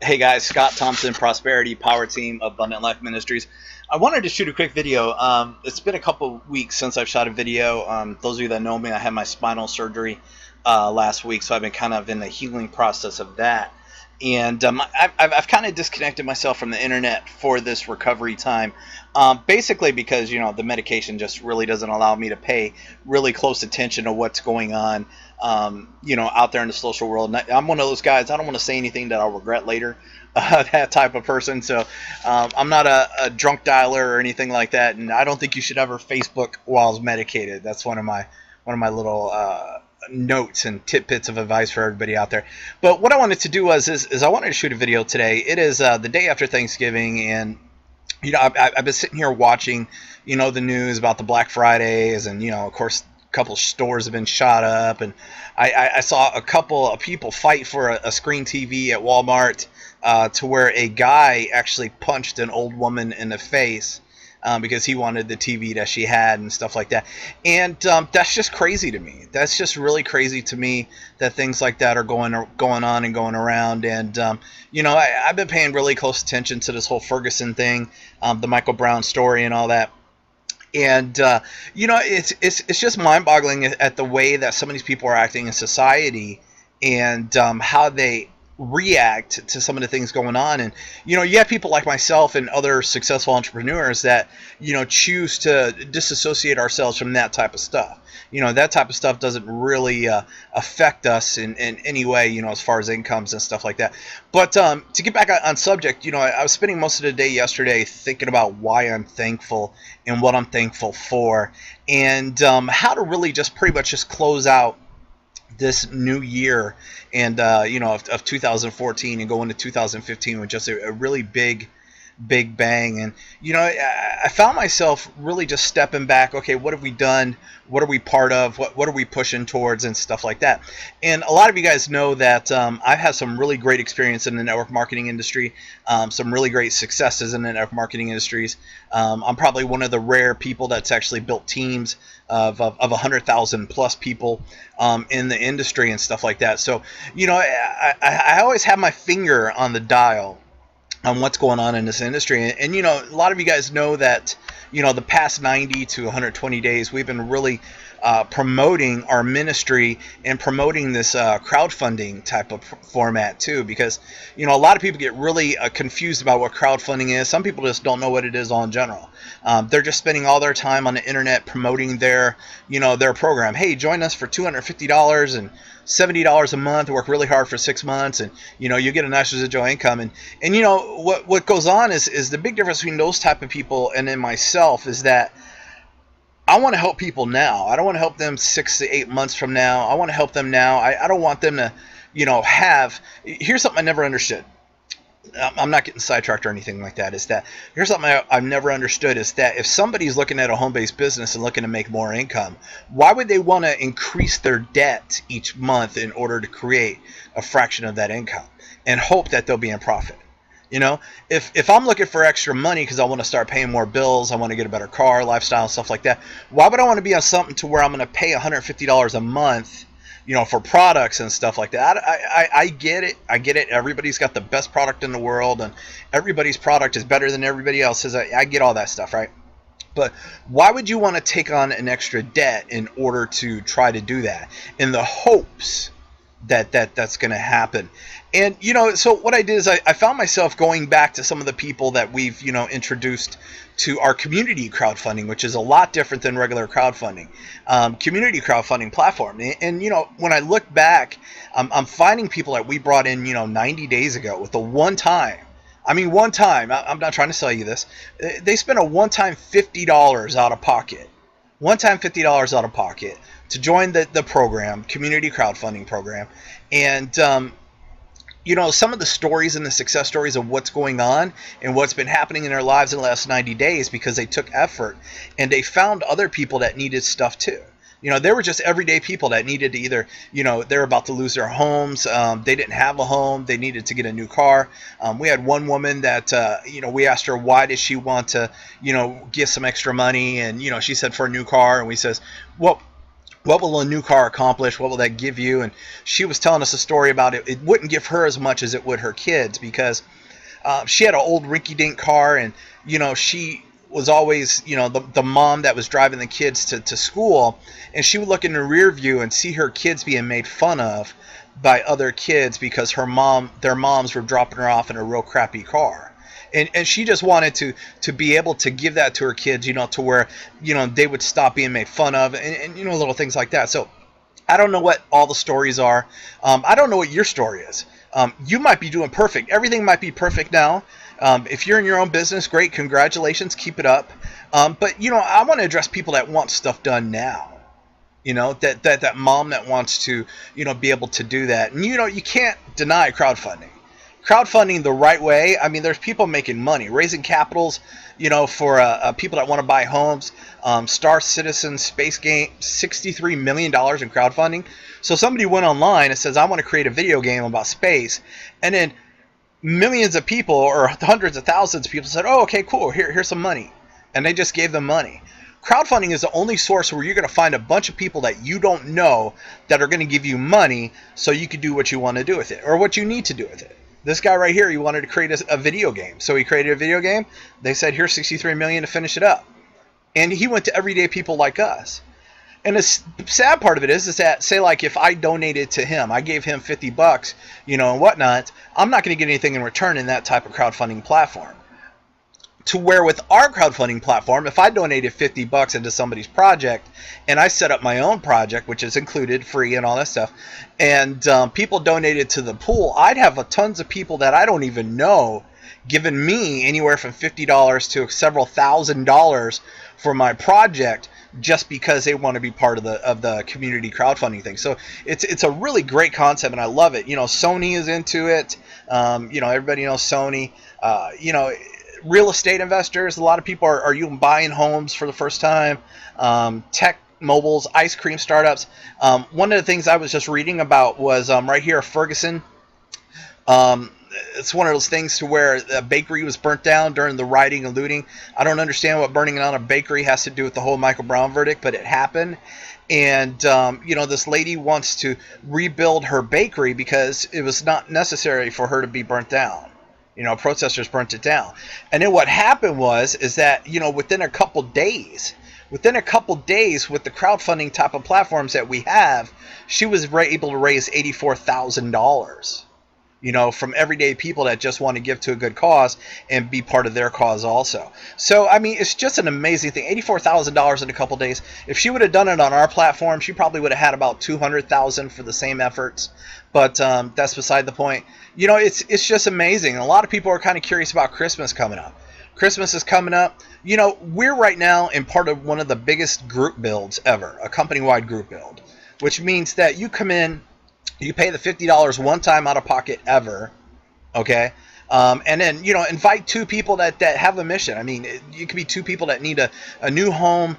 Hey guys, Scott Thompson, Prosperity Power Team, Abundant Life Ministries. I wanted to shoot a quick video. It's been a couple weeks since I've shot a video. Those of you that know me, I had my spinal surgery last week, so I've been kind of in the healing process of that. And I've kind of disconnected myself from the internet for this recovery time, basically because the medication just really doesn't allow me to pay really close attention to what's going on, out there in the social world. And I'm one of those guys. I don't want to say anything that I'll regret later. That type of person. So I'm not a drunk dialer or anything like that, and I don't think you should ever Facebook while medicated. That's one of my little notes and tidbits of advice for everybody out there. But what I wanted to do is I wanted to shoot a video today. It is the day after Thanksgiving, and I've been sitting here watching the news about the Black Fridays, and of course a couple stores have been shot up, and I saw a couple of people fight for a screen TV at Walmart, to where a guy actually punched an old woman in the face because he wanted the TV that she had and stuff like that. And that's just crazy to me. That's just really crazy to me that things like that are going on and going around. And I've been paying really close attention to this whole Ferguson thing, the Michael Brown story, and all that. And it's just mind-boggling at the way that some of these people are acting in society, and how they react to some of the things going on. And you have people like myself and other successful entrepreneurs that choose to disassociate ourselves from that type of stuff. That type of stuff doesn't really affect us in any way, as far as incomes and stuff like that. But to get back on subject, I was spending most of the day yesterday thinking about why I'm thankful and what I'm thankful for, and how to really just pretty much just close out this new year, and of 2014, and go into 2015 with just a really big bang. And I found myself really just stepping back. Okay, what have we done? What are we part of? What are we pushing towards, and stuff like that. And a lot of you guys know that I've had some really great experience in the network marketing industry, some really great successes in the network marketing industries. I'm probably one of the rare people that's actually built teams of 100,000 plus people in the industry and stuff like that. So I always have my finger on the dial on what's going on in this industry. And a lot of you guys know that the past 90 to 120 days we've been really promoting our ministry and promoting this crowdfunding type of format too, because a lot of people get really confused about what crowdfunding is. Some people just don't know what it is all in general. They're just spending all their time on the internet promoting their program. Hey, join us for $250 and $70 a month, work really hard for 6 months, and you get a nice residual income. And what goes on is the big difference between those type of people and then myself is that I want to help people now. I don't want to help them 6 to 8 months from now. I want to help them now. I don't want them to here's something I never understood. I'm not getting sidetracked or anything like that. Is that here's something I've never understood, is that if somebody's looking at a home-based business and looking to make more income, why would they want to increase their debt each month in order to create a fraction of that income and hope that they'll be in profit? If I'm looking for extra money because I want to start paying more bills, I want to get a better car, lifestyle, stuff like that, why would I want to be on something to where I'm going to pay $150 a month for products and stuff like that? I get it. I get it. Everybody's got the best product in the world, and everybody's product is better than everybody else's. I get all that stuff, right? But why would you want to take on an extra debt in order to try to do that in the hopes that's going to happen? And so what I did is I found myself going back to some of the people that we've introduced to our community crowdfunding, which is a lot different than regular crowdfunding, community crowdfunding platform. And when I look back, I'm finding people that we brought in 90 days ago with a one time. I'm not trying to sell you this. They spent a one-time $50 out of pocket. One-time $50 out of pocket to join the program, community crowdfunding program. And some of the stories and the success stories of what's going on and what's been happening in their lives in the last 90 days, because they took effort and they found other people that needed stuff too. They were just everyday people that needed to either, they're about to lose their homes. They didn't have a home. They needed to get a new car. We had one woman that, we asked her, why does she want to, get some extra money? And, she said for a new car. And we says, well, What will a new car accomplish? What will that give you? And she was telling us a story about it. It wouldn't give her as much as it would her kids, because she had an old rinky-dink car, and she was always the mom that was driving the kids to school, and she would look in the rear view and see her kids being made fun of by other kids because their moms were dropping her off in a real crappy car. And she just wanted to be able to give that to her kids, to where they would stop being made fun of, and little things like that. So I don't know what all the stories are. I don't know what your story is. You might be doing perfect. Everything might be perfect now. If you're in your own business, great. Congratulations. Keep it up. But I want to address people that want stuff done now. That mom that wants to, be able to do that. And, you can't deny crowdfunding. Crowdfunding the right way. I mean, there's people making money, raising capitals, for people that want to buy homes. Star Citizen Space Game, $63 million in crowdfunding. So somebody went online and says, I want to create a video game about space. And then millions of people, or hundreds of thousands of people, said, oh, okay, cool, here's some money. And they just gave them money. Crowdfunding is the only source where you're going to find a bunch of people that you don't know that are going to give you money so you can do what you want to do with it, or what you need to do with it. This guy right here, he wanted to create a video game. So he created a video game. They said, here's $63 million to finish it up. And he went to everyday people like us. And the sad part of it is that, say, like, if I donated to him, I gave him $50, and whatnot, I'm not going to get anything in return in that type of crowdfunding platform. To where with our crowdfunding platform, if I donated $50 into somebody's project, and I set up my own project, which is included, free and all that stuff, and people donated to the pool, I'd have tons of people that I don't even know giving me anywhere from $50 to several $1,000s for my project, just because they want to be part of the community crowdfunding thing. So it's a really great concept, and I love it. Sony is into it. Everybody knows Sony. Real estate investors, a lot of people are buying homes for the first time. Tech mobiles, ice cream startups. One of the things I was just reading about was right here, Ferguson. It's one of those things to where a bakery was burnt down during the rioting and looting. I don't understand what burning down a bakery has to do with the whole Michael Brown verdict, but it happened. And, this lady wants to rebuild her bakery because it was not necessary for her to be burnt down. Protesters burnt it down. And then what happened is that, within a couple days with the crowdfunding type of platforms that we have, she was able to raise $84,000, from everyday people that just want to give to a good cause and be part of their cause also. So, I mean, it's just an amazing thing. $84,000 in a couple days. If she would have done it on our platform, she probably would have had about $200,000 for the same efforts. But that's beside the point. It's just amazing. And a lot of people are kind of curious about Christmas coming up. Christmas is coming up. We're right now in part of one of the biggest group builds ever, a company-wide group build, which means that you come in, you pay the $50 one time out of pocket ever, okay? And then, invite two people that have a mission. I mean, you could be two people that need a new home,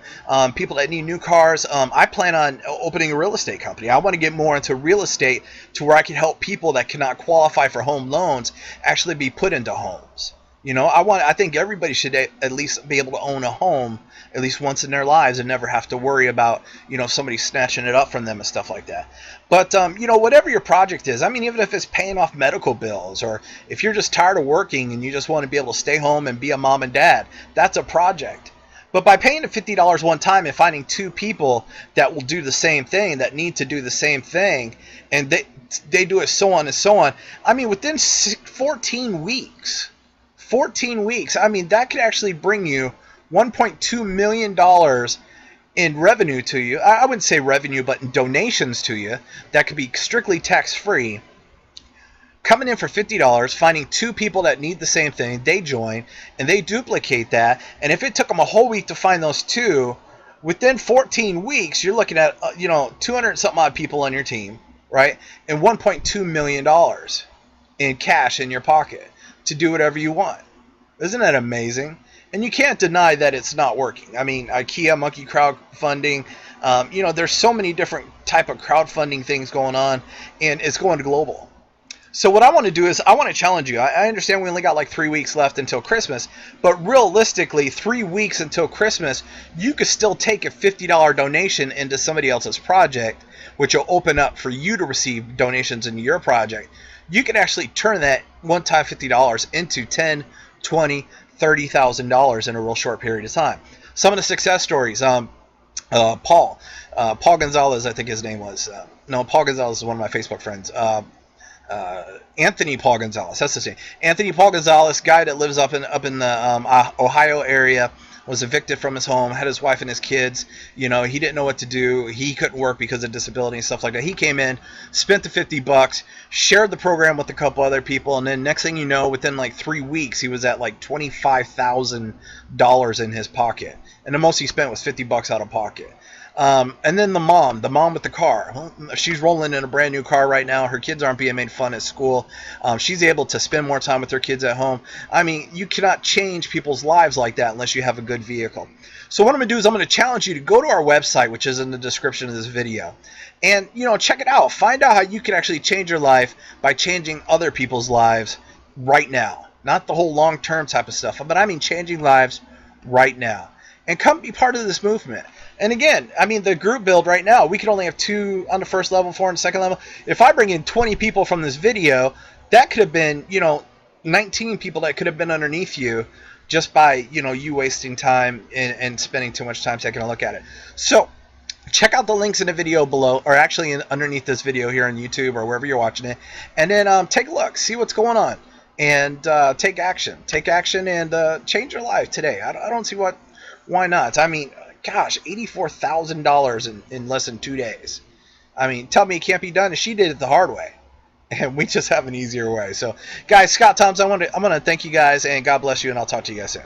people that need new cars. I plan on opening a real estate company. I want to get more into real estate to where I can help people that cannot qualify for home loans actually be put into homes. I think everybody should at least be able to own a home at least once in their lives and never have to worry about, somebody snatching it up from them and stuff like that. But, whatever your project is, I mean, even if it's paying off medical bills, or if you're just tired of working and you just want to be able to stay home and be a mom and dad, that's a project. But by paying the $50 one time and finding two people that will do the same thing, that need to do the same thing, and they do it so on and so on, I mean, within 14 weeks, I mean, that could actually bring you $1.2 million in revenue to you. I wouldn't say revenue, but in donations to you that could be strictly tax-free. Coming in for $50, finding two people that need the same thing, they join, and they duplicate that. And if it took them a whole week to find those two, within 14 weeks, you're looking at, 200-something odd people on your team, right? And $1.2 million in cash in your pocket to do whatever you want. Isn't that amazing? And you can't deny that it's not working. I mean, IKEA, Monkey crowdfunding, there's so many different type of crowdfunding things going on, and it's going global. So what I want to do is I want to challenge you. I understand we only got like 3 weeks left until Christmas, but realistically, 3 weeks until Christmas, you could still take a $50 donation into somebody else's project, which will open up for you to receive donations into your project. You can actually turn that one-time $50 into $10, $20, $30,000 in a real short period of time. Some of the success stories. Paul Gonzalez, I think his name was. No, Paul Gonzalez is one of my Facebook friends. Anthony Paul Gonzalez, that's his name. Anthony Paul Gonzalez, guy that lives up in the Ohio area, was evicted from his home, had his wife and his kids. You know, he didn't know what to do. He couldn't work because of disability and stuff like that. He came in, spent the $50, shared the program with a couple other people, and then next thing you know, within like 3 weeks, he was at like $25,000 in his pocket, and the most he spent was $50 out of pocket. And then the mom with the car. Well, she's rolling in a brand new car right now. Her kids aren't being made fun at school. She's able to spend more time with her kids at home. I mean, you cannot change people's lives like that unless you have a good vehicle. So what I'm going to do is I'm going to challenge you to go to our website, which is in the description of this video, and check it out. Find out how you can actually change your life by changing other people's lives right now. Not the whole long-term type of stuff, but I mean changing lives right now. And come be part of this movement. And again, I mean, the group build right now, we can only have 2 on the first level, 4 on the second level. If I bring in 20 people from this video, that could have been, 19 people that could have been underneath you just by, you wasting time and spending too much time taking a look at it. So check out the links in the video below, or actually underneath this video here on YouTube or wherever you're watching it. And then take a look, see what's going on, and take action. Take action and change your life today. I don't see why not? I mean, gosh, $84,000 in less than 2 days. I mean, tell me it can't be done. And she did it the hard way, and we just have an easier way. So, guys, Scott Thompson, I'm going to thank you guys, and God bless you, and I'll talk to you guys soon.